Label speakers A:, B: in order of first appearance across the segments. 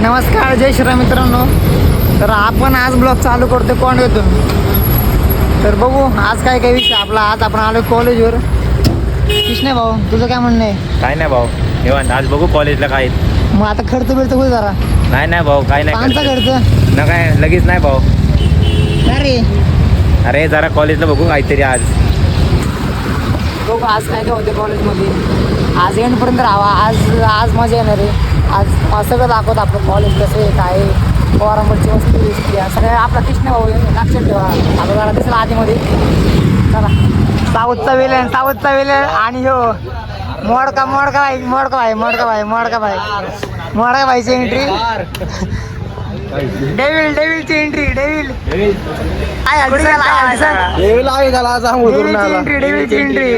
A: नमस्कार, जय श्रीराम मित्रांनो. तर आपण आज ब्लॉग चालू करतो कोंडव्यातून. तर बघू आज काय काय विषय आपला. आज आपण आलो कॉलेजवर. कृष्ण भाऊ, तुझं काय म्हणणं आहे?
B: काय नाही भाऊ, निवांत. आज बघू कॉलेजला काय.
A: मग आता खर्च बिर्च होईल जरा.
B: नाही भाऊ, काय नाही
A: पानचा खर्च
B: ना, काय लगेच नाही भाऊ.
A: अरे
B: अरे जरा कॉलेजला बघू काहीतरी आज.
A: बघू आज काय काय होते कॉलेजमध्ये. आज एंडपर्यंत राहावा. आज मजा येणार आहे. आज सगळं दाखवत आपलं कॉलेज कसं आहे, काय आहे, पोरांवरची वस्तू दिसते सगळं. आपला कृष्ण भाऊ आहे, लक्षात ठेवा. आता जरा दिसला आधीमध्ये. चला, साऊथचा विलन आणि हो मोडका भाईची एंट्री. डेव्हिलची एंट्री. डेव्हिलची एंट्री.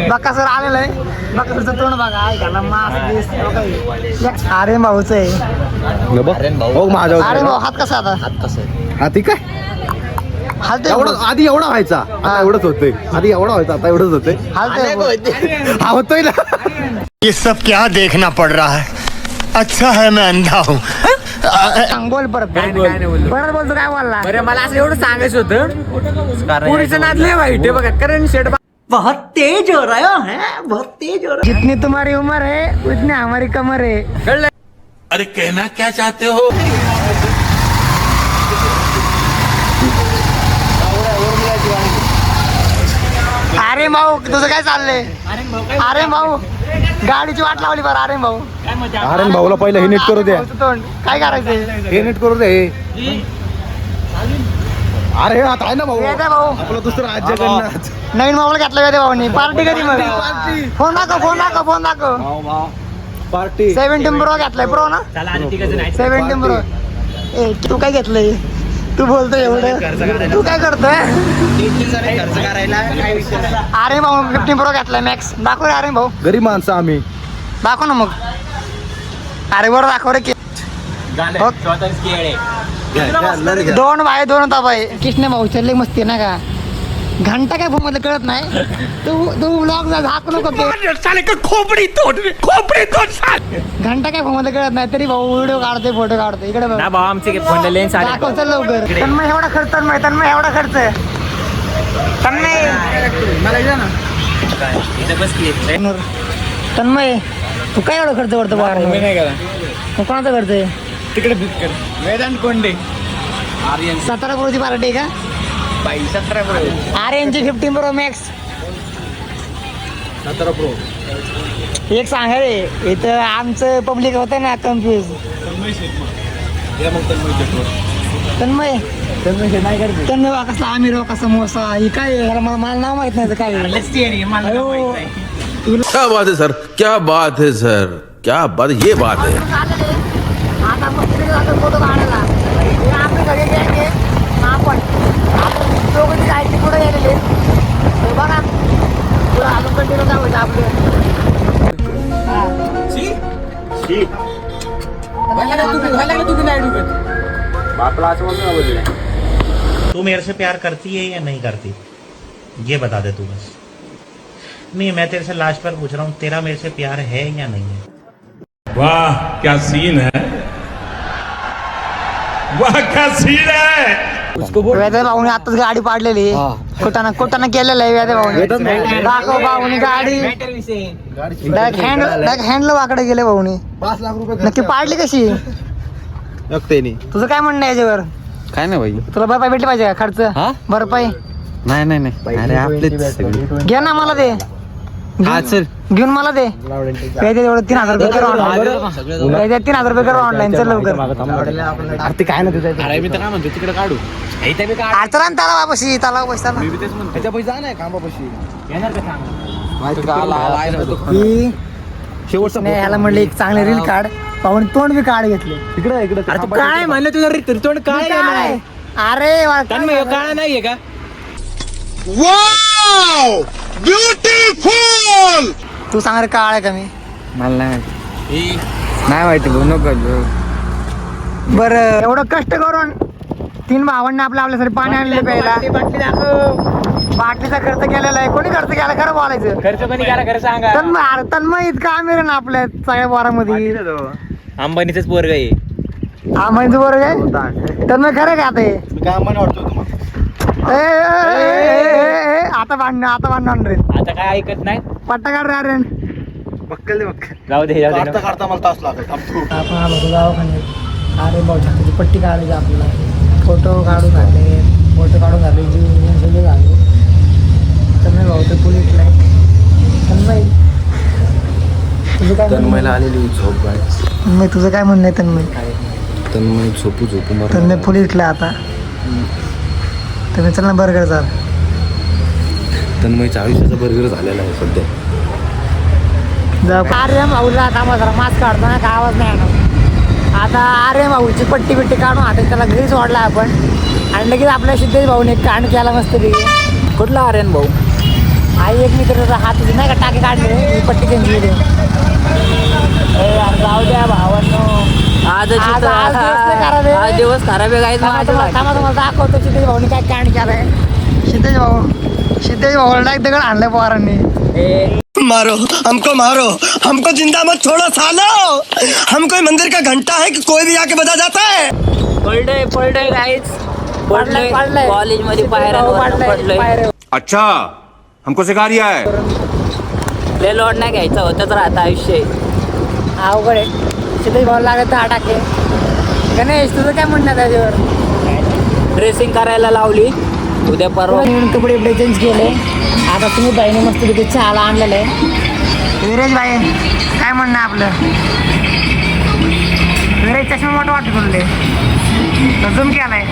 A: बकासूर आलेलं आहे. बकासूरचं तोंड बघा. ऐकायला मास्क अरे भाऊच आहे. अरे भाऊ हात कसा आता?
C: हाती काय एवढं आधी एवढा व्हायचा, आता एवढंच होतंय. आधी एवढा व्हायचा, आता एवढंच होतंय. हा होतोय ना.
D: ये सब क्या देखना पड़ रहा है. अच्छा है मैं अंधा हूँ.
A: बोल परत बोलतो काय बोलला.
B: बरं, मला असं एवढं सांगायचं होतं. पुढचं नाचले वाईट बघा, कारण शेड
A: बहुत तेज हो रहा है. जितनी तुम्हारी उम्र है उतनी हमारी कमर है.
D: अरे कहना क्या चाहते हो.
A: अरे भाऊ तुझं काय चाललंय? अरे भाऊ गाडीची वाट लावली बरं. अरे भाऊ
C: अरे भाऊला पहिलं हे नीट करू द्या.
A: भाऊचं तोंड काय करायचंय?
C: हे नीट करू दे. अरे आता आहे ना भाऊ,
A: वेद्या भाऊ
C: आपलं दुसरं राज्य करणार.
A: नवीन मोबाईल घेतला वेद्या भाऊनी. पार्टी कधी मग? फोन दाखव.
C: पार्टी
A: 17 प्रो घेतलाय. प्रो ना? 17 प्रो. ए तू काय घेतलंय? तू बोलतोय एवढं, तू काय करतोय? अरे भाऊ 15 प्रो घेतलाय मॅक्स. दाखव रे. अरे भाऊ
C: गरीब माणसं आम्ही.
A: दाखव ना मग. अरे बरं दाखव रे. दोन भाई दोन होता भाई. कृष्ण भाऊ चल्ले मस्ती ना का. घंटा काय फोन मध्ये कळत नाही. तू ब्लॉग झाकू नको.
D: खोपड़ी तोड़.
A: घंटा काय फोन मध्ये कळत नाही तरी भाऊ व्हिडिओ काढतोय, फोटो काढतोय. इकडे बघ.
B: ना भाऊ, आमचे फोन लेन्स आले.
A: दाखव चल लवकर. तन्मय एवढा खर्च. तन्मय तू काय एवढा खर्च करतो? मग कोणाचा खर्च आहे?
B: तिकडे वेदांत कोंडे.
A: 17 प्रोची पार्टी आहे का?
B: 17 प्रो.
A: आर्यनची 15 pro max.
C: 17 प्रो.
A: एक सांगा रे, इथं आमचं पब्लिक होतं ना कन्फ्युज. तन्मय बा कसला आमिर हो, कसा मोसा. ही काय आहे? मला नाव माहित नाही काय.
E: क्या बात है सर, क्या बात है सर, क्या बात, ये बात है.
A: आता फोटो काढायला आपल्या घरी गेले. आपण दोघं जायचे पुढे गेलेले. बघा पुढं अजून कंटिन्यू काय होतं आपलं.
F: तू मेरे से प्यार करती है या नहीं करती, ये बता दे तू बस. नहीं, मैं तेरे से लास्ट पर पूछ रहा हूँ, तेरा मेरे से प्यार है या नहीं है.
G: वाह क्या सीन है, वाह क्या सीन है.
A: वेदे भाऊने आताच गाडी पाडलेली. कोटाना केलेलं आहे वेदे भाऊने. दाखव भाऊनी गाडी. डायरेक्ट हँडल वाकडे गेले भाऊनी.
C: 5 लाख रुपये
A: नक्की पाडली कशी? तुझं काय म्हणणं आहे याच्यावर?
B: काय नाही भाई.
A: तुला भरपाई भेटली पाहिजे का? खर्च भरपाई
B: नाही. अरे आपलेच
A: घे ना. मला दे. घेऊन मला दे. एवढं 3000 रुपये कर ऑनलाईन. 3000 रुपये कर ऑनलाईन. चल लवकर.
C: ते काय ना तुझं.
B: अरे मी तर काय म्हणतो, तिकडे काढू.
A: चला ना तलावापाशी.
C: त्याच्या पैसा नाही कामापाशी.
A: शेवटचं ह्याला म्हणलं एक चांगले रील काढ. पाहून तोंड बी काढ घेतले.
C: इकडे
B: काय म्हणलं तुझं तोंड काय
A: काय? अरे
B: काय नाहीये का?
A: तू सांग रे काळ आहे का मी?
B: मला नाही माहिती भाऊ, नको.
A: बरं एवढं कष्ट करून 3 भावांनी आपल्यासाठी पाणी आणले प्यायला. बाटलीचा खर्च केलेला आहे. कोणी खर्च केला खरं बोलायचं?
B: खर्च कोणी करा, खरं सांगा.
A: तन्मय इतका आमिर आहे ना आपल्या सगळ्या वारामध्ये.
B: अंबानीचंच पोरग आहे.
A: हा म्हणजे बरोबर आहे. तर मग खरं का आता हे?
C: मी काय अंबानी वाटतो तुम्हाला?
A: आता भांडण रे.
B: आता काय ऐकत नाही.
A: पट्टा काढ रे अरे.
C: बक्कल दे बक्कल.
B: जाऊ दे जाऊ
C: काढता
B: दे.
C: काढता मला तास लागेल. थांब तू.
A: आपण आलो गावाखान्यात. अरे भाऊ छातीची पट्टी काढायची आपल्याला. फोटो काढून झाले. फोटो काढून झाले. जीव सगळे झाले. तर नाही भाऊ ते पोलीसला तन्मय तुझं काय
C: तन्मयला आलेली झोप बाय.
A: तन्मय तुझं काय म्हणणं आहे तन्मय?
C: तन्मय झोपू मार.
A: तन्मय पोलीसला आता तुम्ही चल ना बर्गर चाल.
C: तन्मयच्या आयुष्याचा बर्गर झालेला आहे सध्या.
A: अरे भाऊला थांबा जरा मास्क काढतो ना का आवाज नाही येणार. आता अरे भाऊची पट्टी बिट्टी काढून आता त्याला घरीच वाढला आपण आणि लगेच आपल्या सिद्धेश भाऊने एक कांड केला मस्त पैकी.
B: कुठला आर्यन भाऊ?
A: आई एक मित्राचा हात नाही का टाके काढले मी पट्टी चेंज केली. जाऊ द्या भावांनो. आज दिवस खराब आहे.
B: आज दिवस खराब आहे.
A: थांबा तुम्हाला दाखवतो सिद्धेश भाऊने काय कांड केलाय. सिद्धेश भाऊला एक दगड आणलाय पोरांनी.
D: मारो हमको जिंदा मत छोड़ो सालो. हम कोई मंदिर का घंटा है कि कोई भी आके बजा जाता है.
B: पडलंय गाईच.
A: पडलंय.
B: कॉलेज मध्ये पडलंय.
E: अच्छा हमको सिखा रिया है.
B: लय लोड नाही घ्यायचं होतच राहतं आयुष्य.
A: अवघड आहे. सिद्धेश भाऊला लागत 10 टाके. गणेश तुझं काय म्हणणं त्याच्यावर?
B: ड्रेसिंग करायला लावली. उद्या परवा
A: कपडे बिपडे चेंज केले. आता तुम्ही बाईने मस्त तिथे चहाला आणलेलं आहे. विरेश भाई काय म्हणणं आपलं? विरेश चष्मा मोठा वाटतो तुला झूम केलाय.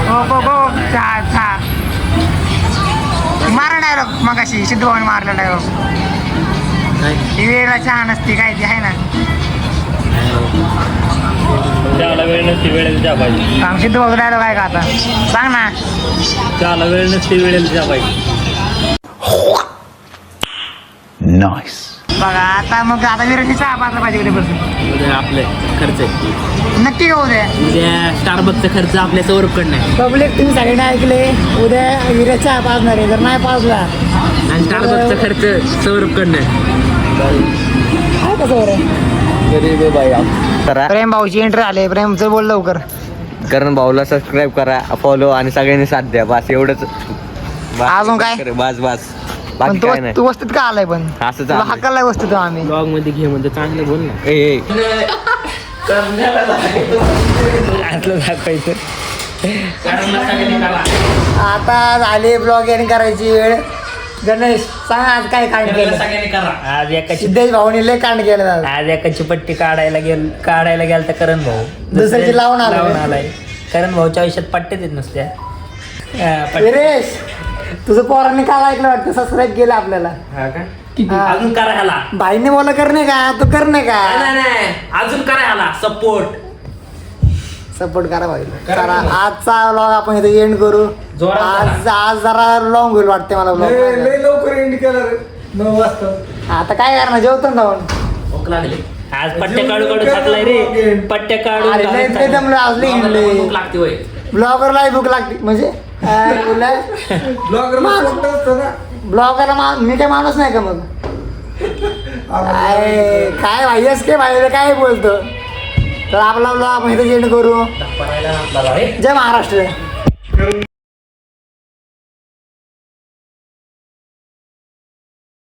A: हो चहा मारा डायलॉग मगाशी सिद्धू भाऊने मारला डायलॉग. वेळेला चहा नसती काय ती आहे ना.
G: त्याला वेळ नसते वेळेला जा पाहिजे.
A: सांग सिद्धू भाऊ डायलॉग आहे का आता सांग ना.
G: त्याला वेळ नसते वेळेला जा पाहिजे.
A: बघा आता विरेशची चहा पाजला पाहिजे उद्यापासून.
B: उद्या आपले खर्च आहे.
A: नक्की का उद्या
B: उद्या स्टारबक्सचा खर्च आपल्या सौरभकडनं आहे.
A: पब्लिक तुम्ही सगळ्यांनी ऐकले उद्या विरेश चहा पाजणार आहे. जर नाही पाजला
B: आणि स्टारबक्सचा खर्च सौरभकडनं
A: आहे कसं बरं. प्रेम भाऊची एंट्री आले. प्रेमचं बोल लवकर.
B: करण भाऊला सबस्क्राईब करा, फॉलो आणि सगळ्यांनी साथ द्या. बस एवढंच.
A: अजून काय?
B: बस
A: पण
B: बाकी काय नाही.
A: तू वस्तीत का आलाय पण?
B: असं
A: तुला हक्काला वस्तीत आम्ही.
B: ब्लॉग मध्ये घे म्हणजे चांगलं बोल ना.
A: आता झाली ब्लॉगिंग करायची वेळ. गणेश सांग आज काय कांड केलं?
B: आज एकाची
A: सिद्धेश भाऊने लय कांड केलं आज.
B: आज एकाची पट्टी काढायला गेल तर करण भाऊ
A: दुसऱ्याची लावून
B: आलाय. करण भाऊच्या आयुष्यात पट्ट्याच येत नसत्या.
A: विरेश तुझं पोरांनी काय ऐकलं वाटतं? सबस्क्राईब केलं आपल्याला.
B: अजून करा ह्याला.
A: भाईने बोला करणे का तू करणे का?
B: नाही अजून करा ह्याला सपोर्ट
A: करा भाईला. चला आजचा व्लॉग आपण इथे एंड करू. आज जरा लॉंग होईल वाटते मला व्लॉग.
C: लवकर एंड केला रे. 9 वाजता.
A: आता काय करणार जेवतो ना जाऊन.
B: भूक लागली. आज पट्ट्या काढू थकलाय रे. पट्ट्या काढून
A: जमलं आज लई हिंडले.
B: भूक लागते होय.
A: ब्लॉगरला भूक लागते म्हणजे ब्लॉगरला मी काय माणूस नाही का मग? काय भाईस के भाई काय बोलतो. तर आपला ब्लॉग आपण इथे एंड करू. जय महाराष्ट्र.